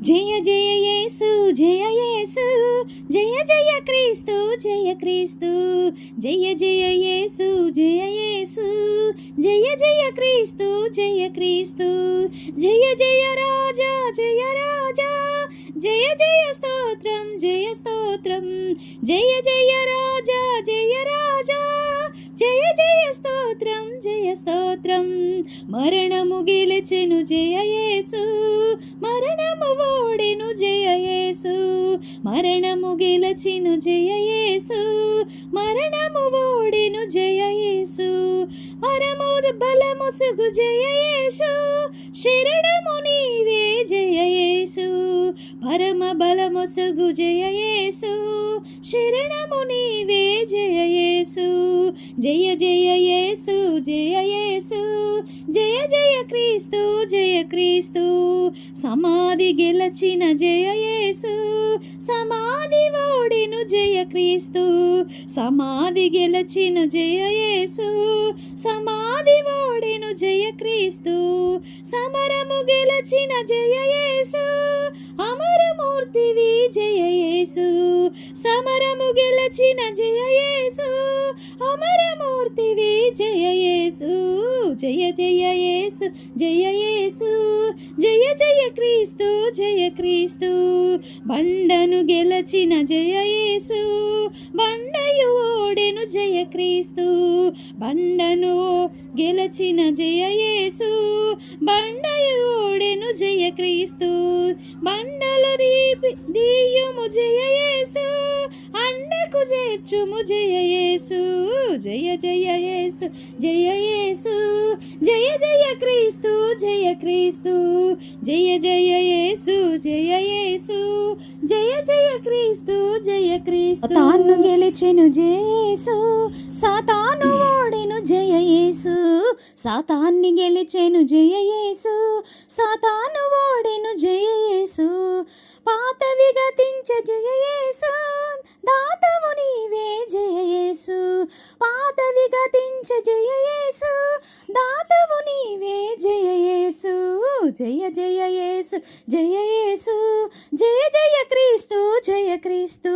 జయ జయ యేసు జయ యేసు జయ జయ క్రీస్తు జయ క్రీస్తు జయ జయ యేసు జయ యేసు జయ జయ క్రీస్తు జయ క్రీస్తు జయ జయ రాజా జయ రాజా జయ జయ స్తోత్రం జయ స్తోత్రం జయ జయ రాజా జయ రాజా జయ జయ స్తోత్రం జయ స్తోత్రం మరణము గెలిచెను జయ యేసు మరణము ఓడెను జయ యేసు మరణము గెలిచెను జయ యేసు మరణము ఓడెను జయ యేసు పరము బలముసుగు జయ యేసు శరణము నీవే జయ యేసు పరమ బలముసుగు జయ యేసు శరణము నీవే జయ యేసు జయ జయ యేసు జయ యేసు జయ జయ క్రీస్తు జయ క్రీస్తు సమాధి గెలచిన జయ యేసు సమాధి ఓడెను జయ క్రీస్తు సమాధి గెలచిన జయ యేసు సమాధి ఓడెను జయ క్రీస్తు సమరము గెలచిన జయ యేసు అమరమూర్తివి జయ యేసు సమరము గెలచిన జయ యేసు అమరమూర్తివి జయ యేసు జయ జయ యేసు జయ యేసు జయ జయ క్రీస్తు జయ క్రీస్తు బండను గెలచిన జయ యేసు బండయు ఓడెను జయ క్రీస్తు బండను గెలచిన జయ యేసు బండయు ఓడెను జయ క్రీస్తు బండలు దీయుము జయ యేసు అండకు చేర్చుము జయ యేసు జయ జయ యేసు జయ యేసు జయ జయ క్రీస్తు జయ క్రీస్తు జయ జయ యేసు జయ యేసు జయ జయ క్రీస్తు జయ క్రీస్తు సాతాను గెలిచెను జయ యేసు సాతాను ఓడెను జయ యేసు సాతాన్ని గెలిచెను జయ యేసు సాతాను ఓడెను జయ యేసు పాతవి గతించ జయ యేసు దాతవు నీవే జయ యేసు పాతవి గతించ జయ యేసు దాతవు నీవే జయ యేసు జయ జయ యేసు జయ యేసు జయ జయ క్రీస్తు జయ క్రీస్తు